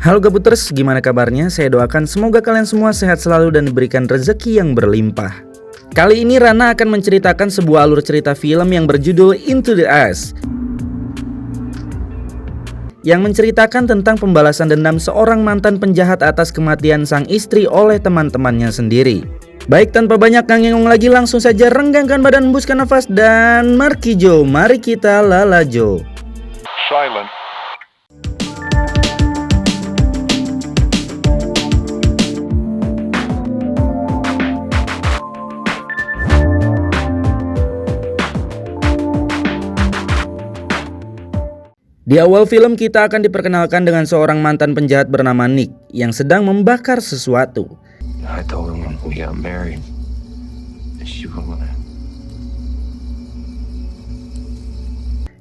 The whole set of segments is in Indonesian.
Halo Gabuters, gimana kabarnya? Saya doakan semoga kalian semua sehat selalu dan diberikan rezeki yang berlimpah. Kali ini Rana akan menceritakan sebuah alur cerita film yang berjudul Into the Ass, yang menceritakan tentang pembalasan dendam seorang mantan penjahat atas kematian sang istri oleh teman-temannya sendiri. Baik, tanpa banyak ngangengong lagi, langsung saja renggangkan badan, hembuskan nafas, dan markijo, mari kita lalajo. Silent. Di awal film kita akan diperkenalkan dengan seorang mantan penjahat bernama Nick yang sedang membakar sesuatu. I told her when we got married that she was gonna.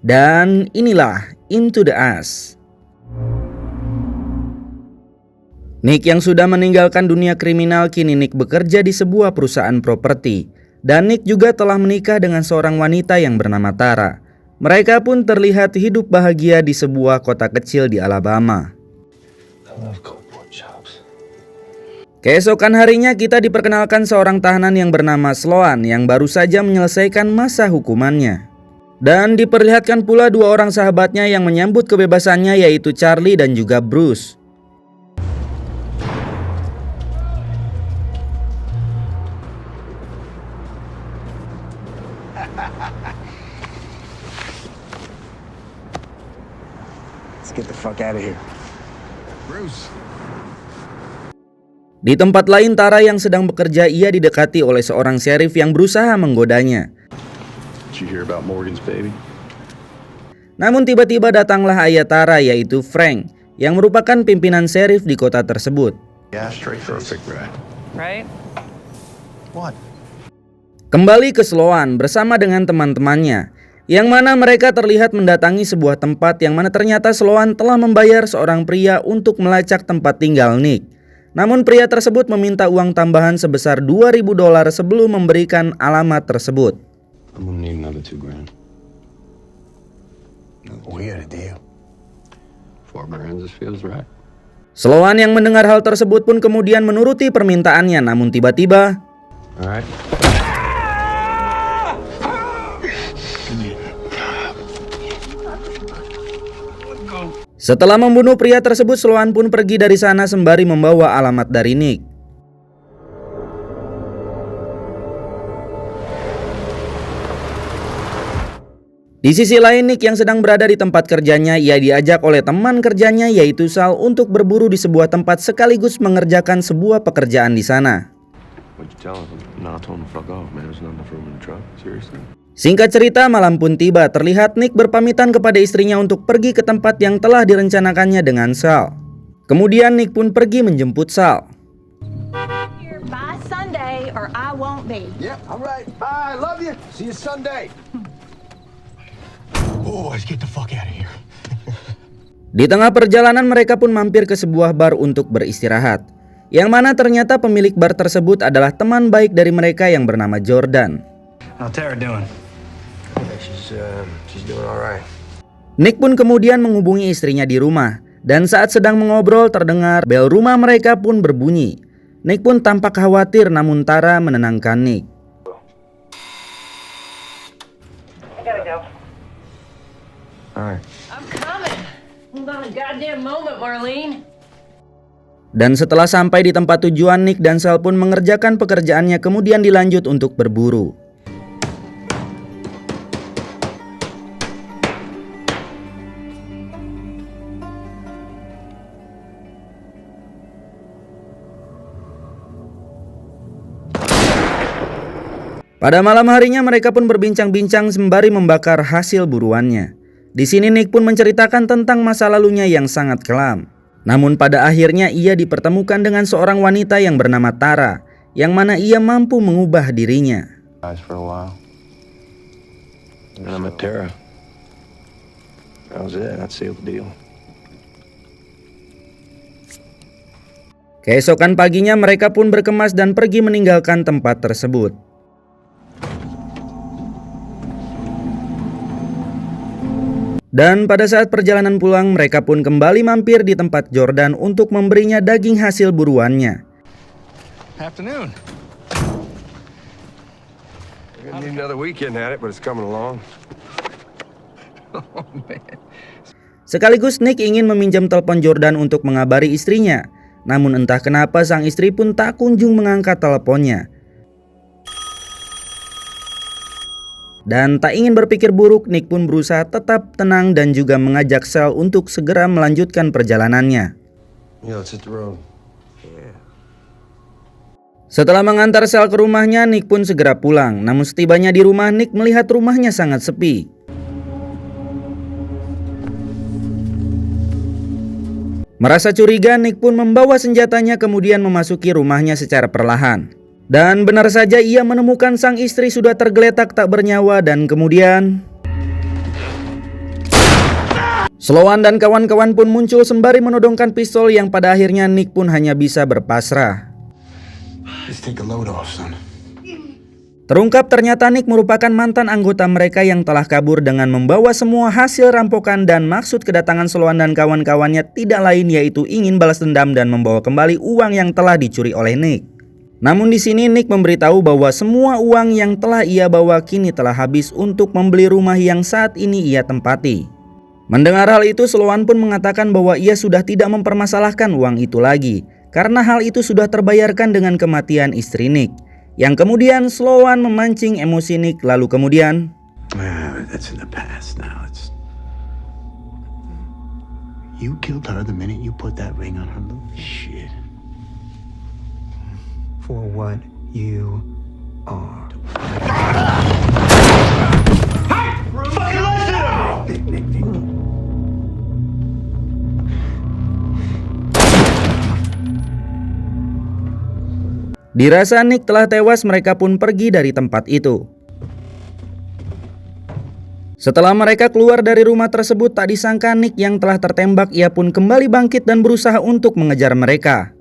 Dan inilah Into the Ass. Nick yang sudah meninggalkan dunia kriminal, kini Nick bekerja di sebuah perusahaan properti. Dan Nick juga telah menikah dengan seorang wanita yang bernama Tara. Mereka pun terlihat hidup bahagia di sebuah kota kecil di Alabama. Keesokan harinya kita diperkenalkan seorang tahanan yang bernama Sloan yang baru saja menyelesaikan masa hukumannya. Dan diperlihatkan pula dua orang sahabatnya yang menyambut kebebasannya, yaitu Charlie dan juga Bruce. Let's get the fuck out of here. Bruce. Di tempat lain, Tara yang sedang bekerja, ia didekati oleh seorang sheriff yang berusaha menggodanya. Did you hear about Morgan's baby? Namun tiba-tiba datanglah ayah Tara, yaitu Frank, yang merupakan pimpinan sheriff di kota tersebut. Yeah, straight perfect, right? What? Kembali ke Sloan bersama dengan teman-temannya, yang mana mereka terlihat mendatangi sebuah tempat yang mana ternyata Sloan telah membayar seorang pria untuk melacak tempat tinggal Nick. Namun pria tersebut meminta uang tambahan sebesar $2.000 sebelum memberikan alamat tersebut. I'm gonna need another $2,000. We got a deal. $4,000 this feels right. Sloan yang mendengar hal tersebut pun kemudian menuruti permintaannya, namun tiba-tiba All right. setelah membunuh pria tersebut, Sloan pun pergi dari sana sembari membawa alamat dari Nick. Di sisi lain, Nick yang sedang berada di tempat kerjanya, ia diajak oleh teman kerjanya yaitu Sal untuk berburu di sebuah tempat sekaligus mengerjakan sebuah pekerjaan di sana. What'd you tell him? No, I told him to fuck off, man. There's not enough room in the truck. Seriously? Singkat cerita, malam pun tiba. Terlihat Nick berpamitan kepada istrinya untuk pergi ke tempat yang telah direncanakannya dengan Sal. Kemudian Nick pun pergi menjemput Sal. Here by Sunday or I won't be. Yep, all right. Bye, love you. See you Sunday. Oh, let's get the fuck out of here. Di tengah perjalanan mereka pun mampir ke sebuah bar untuk beristirahat. Yang mana ternyata pemilik bar tersebut adalah teman baik dari mereka yang bernama Jordan. How Tara doing? She's doing all right. Nick pun kemudian menghubungi istrinya di rumah. Dan saat sedang mengobrol terdengar bel rumah mereka pun berbunyi. Nick pun tampak khawatir, namun Tara menenangkan Nick. I gotta go. All right. I'm coming. Hold on a goddamn moment, Marlene. Dan setelah sampai di tempat tujuan, Nick dan Sal pun mengerjakan pekerjaannya, kemudian dilanjut untuk berburu. Pada malam harinya mereka pun berbincang-bincang sembari membakar hasil buruannya. Di sini Nick pun menceritakan tentang masa lalunya yang sangat kelam. Namun pada akhirnya ia dipertemukan dengan seorang wanita yang bernama Tara, yang mana ia mampu mengubah dirinya. Guys for a while. And I met Tara. That was it. That sealed the deal. Keesokan paginya mereka pun berkemas dan pergi meninggalkan tempat tersebut. Dan pada saat perjalanan pulang, mereka pun kembali mampir di tempat Jordan untuk memberinya daging hasil buruannya. Afternoon. We're gonna need another weekend at it, but it's coming along. Oh, man. Sekaligus Nick ingin meminjam telepon Jordan untuk mengabari istrinya. Namun entah kenapa sang istri pun tak kunjung mengangkat teleponnya. Dan tak ingin berpikir buruk, Nick pun berusaha tetap tenang dan juga mengajak Sal untuk segera melanjutkan perjalanannya. Yeah, let's hit the road. Setelah mengantar Sal ke rumahnya, Nick pun segera pulang. Namun setibanya di rumah, Nick melihat rumahnya sangat sepi. Merasa curiga, Nick pun membawa senjatanya kemudian memasuki rumahnya secara perlahan. Dan benar saja ia menemukan sang istri sudah tergeletak tak bernyawa dan kemudian Sloan dan kawan-kawan pun muncul sembari menodongkan pistol yang pada akhirnya Nick pun hanya bisa berpasrah. Just take a load off, son. Terungkap ternyata Nick merupakan mantan anggota mereka yang telah kabur dengan membawa semua hasil rampokan dan maksud kedatangan Sloan dan kawan-kawannya tidak lain yaitu ingin balas dendam dan membawa kembali uang yang telah dicuri oleh Nick. Namun di sini Nick memberitahu bahwa semua uang yang telah ia bawa kini telah habis untuk membeli rumah yang saat ini ia tempati. Mendengar hal itu, Sloan pun mengatakan bahwa ia sudah tidak mempermasalahkan uang itu lagi karena hal itu sudah terbayarkan dengan kematian istri Nick. Yang kemudian Sloan memancing emosi Nick lalu kemudian That's in the past now. You killed her the minute you put that ring on her. Shit. For what you are. dirasa Nick telah tewas, mereka pun pergi dari tempat itu. Setelah mereka keluar dari rumah tersebut, tak disangka Nick yang telah tertembak ia pun kembali bangkit dan berusaha untuk mengejar mereka.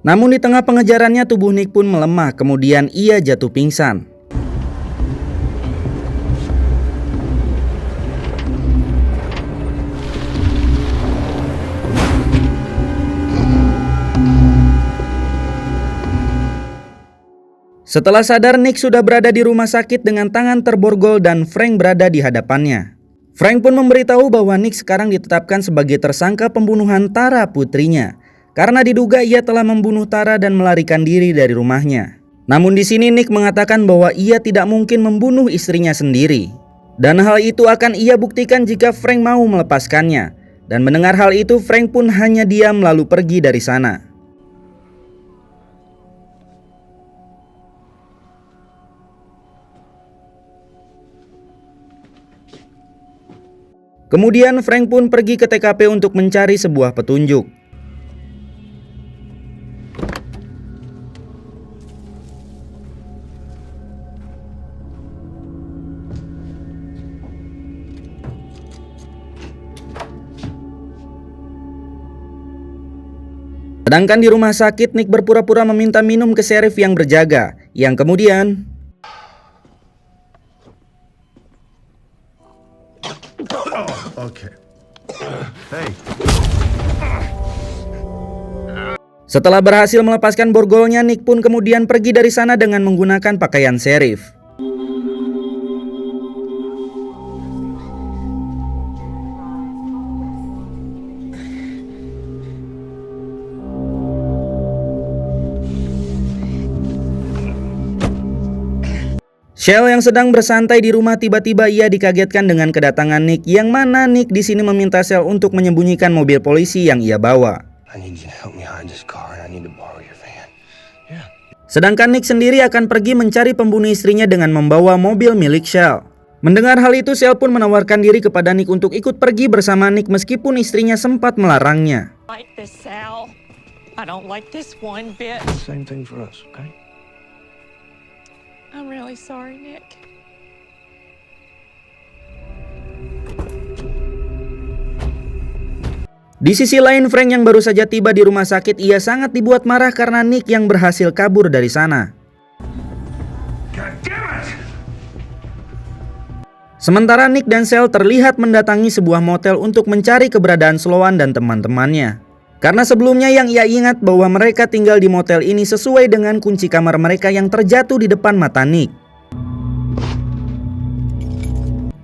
Namun di tengah pengejarannya tubuh Nick pun melemah, kemudian ia jatuh pingsan. Setelah sadar, Nick sudah berada di rumah sakit dengan tangan terborgol dan Frank berada di hadapannya. Frank pun memberitahu bahwa Nick sekarang ditetapkan sebagai tersangka pembunuhan Tara putrinya. Karena diduga ia telah membunuh Tara dan melarikan diri dari rumahnya. Namun di sini Nick mengatakan bahwa ia tidak mungkin membunuh istrinya sendiri. Dan hal itu akan ia buktikan jika Frank mau melepaskannya. Dan mendengar hal itu, Frank pun hanya diam lalu pergi dari sana. Kemudian Frank pun pergi ke TKP untuk mencari sebuah petunjuk. Sedangkan di rumah sakit, Nick berpura-pura meminta minum ke sheriff yang berjaga, yang kemudian Okay. Hey. setelah berhasil melepaskan borgolnya, Nick pun kemudian pergi dari sana dengan menggunakan pakaian sheriff. Shell yang sedang bersantai di rumah tiba-tiba ia dikagetkan dengan kedatangan Nick, yang mana Nick di sini meminta Shell untuk menyembunyikan mobil polisi yang ia bawa. I need you to help me hide this car, and I need to borrow your van. Yeah. Sedangkan Nick sendiri akan pergi mencari pembunuh istrinya dengan membawa mobil milik Shell. Mendengar hal itu, Shell pun menawarkan diri kepada Nick untuk ikut pergi bersama Nick meskipun istrinya sempat melarangnya. Like this, Sal. I don't like this one bit. Same thing for us, okay? I'm really sorry, Nick. Di sisi lain, Frank yang baru saja tiba di rumah sakit, ia sangat dibuat marah karena Nick yang berhasil kabur dari sana. Sementara Nick dan Sal terlihat mendatangi sebuah motel untuk mencari keberadaan Sloan dan teman-temannya. Karena sebelumnya yang ia ingat bahwa mereka tinggal di motel ini sesuai dengan kunci kamar mereka yang terjatuh di depan mata Nick.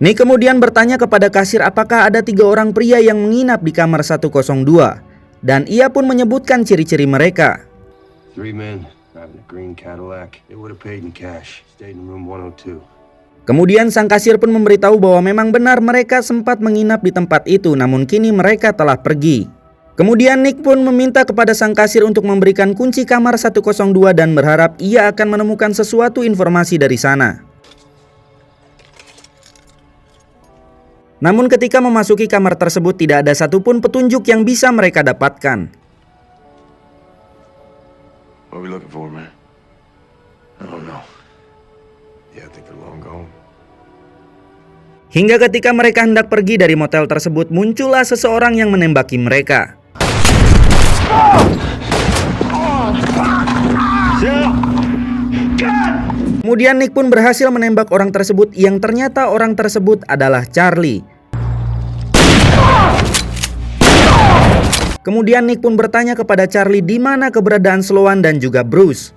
Nick kemudian bertanya kepada kasir apakah ada 3 orang pria yang menginap di kamar 102. Dan ia pun menyebutkan ciri-ciri mereka. 3 men driving a green Cadillac. They would have paid in cash. Stayed in room 102. Kemudian sang kasir pun memberitahu bahwa memang benar mereka sempat menginap di tempat itu, namun kini mereka telah pergi. Kemudian Nick pun meminta kepada sang kasir untuk memberikan kunci kamar 102 dan berharap ia akan menemukan sesuatu informasi dari sana. Namun ketika memasuki kamar tersebut tidak ada satupun petunjuk yang bisa mereka dapatkan. What are we looking for, man? I don't know. Yeah, I think they're long gone. Hingga ketika mereka hendak pergi dari motel tersebut, muncullah seseorang yang menembaki mereka. Kemudian Nick pun berhasil menembak orang tersebut yang ternyata orang tersebut adalah Charlie. Kemudian Nick pun bertanya kepada Charlie di mana keberadaan Sloan dan juga Bruce.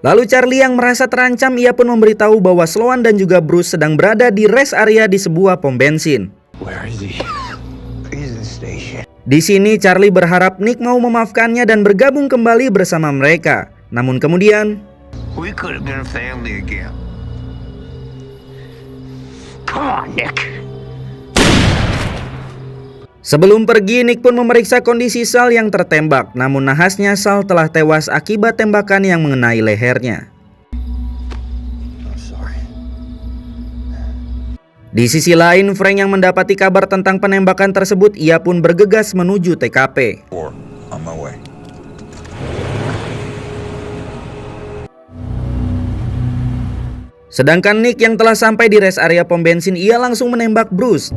Lalu Charlie yang merasa terancam, ia pun memberitahu bahwa Sloan dan juga Bruce sedang berada di rest area di sebuah pom bensin. Where is he? He's in the station. Di sini Charlie berharap Nick mau memaafkannya dan bergabung kembali bersama mereka. Namun kemudian, We could have been a family again. Come on, Nick. sebelum pergi Nick pun memeriksa kondisi Sal yang tertembak. Namun nahasnya Sal telah tewas akibat tembakan yang mengenai lehernya. I'm sorry. Di sisi lain, Frank yang mendapati kabar tentang penembakan tersebut, ia pun bergegas menuju TKP. On my way. Sedangkan Nick yang telah sampai di rest area pom bensin, ia langsung menembak Bruce.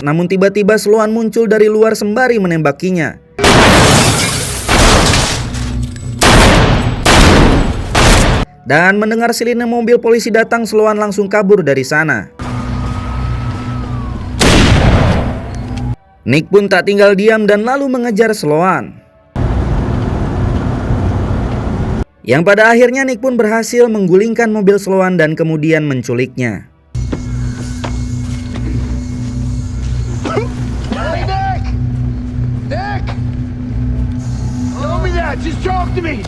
Namun tiba-tiba Sloan muncul dari luar sembari menembakinya. Dan mendengar sirine mobil polisi datang, Sloan langsung kabur dari sana. Nick pun tak tinggal diam dan lalu mengejar Sloan. Yang pada akhirnya Nick pun berhasil menggulingkan mobil Sloan dan kemudian menculiknya. Hey, Nick! Nick! Tell me that. Just talk to me.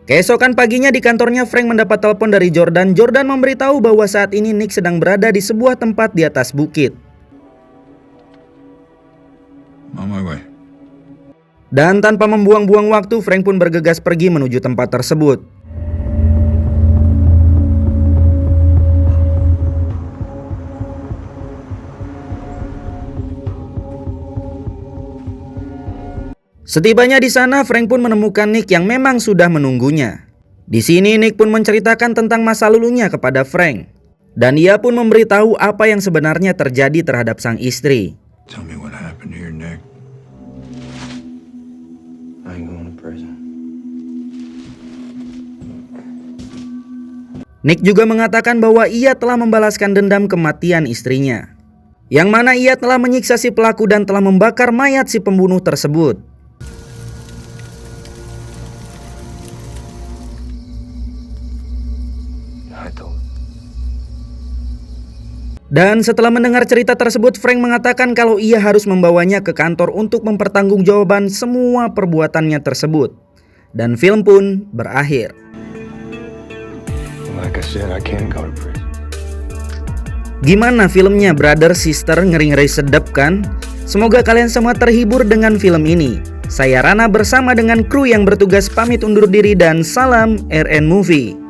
Keesokan paginya di kantornya, Frank mendapat telepon dari Jordan. Jordan memberitahu bahwa saat ini Nick sedang berada di sebuah tempat di atas bukit. On my way. Dan tanpa membuang-buang waktu, Frank pun bergegas pergi menuju tempat tersebut. Setibanya di sana, Frank pun menemukan Nick yang memang sudah menunggunya. Di sini Nick pun menceritakan tentang masa lalunya kepada Frank. Dan ia pun memberitahu apa yang sebenarnya terjadi terhadap sang istri. Tell me what happened here, Nick. I ain't going to prison. Nick juga mengatakan bahwa ia telah membalaskan dendam kematian istrinya, yang mana ia telah menyiksa si pelaku dan telah membakar mayat si pembunuh tersebut. Dan setelah mendengar cerita tersebut, Frank mengatakan kalau ia harus membawanya ke kantor untuk mempertanggungjawabkan semua perbuatannya tersebut. Dan film pun berakhir. Like I said, I can't go to prison. Gimana filmnya, brother, sister? Ngeri-ngeri sedap kan? Semoga kalian semua terhibur dengan film ini. Saya Rana bersama dengan kru yang bertugas pamit undur diri dan salam RN Movie.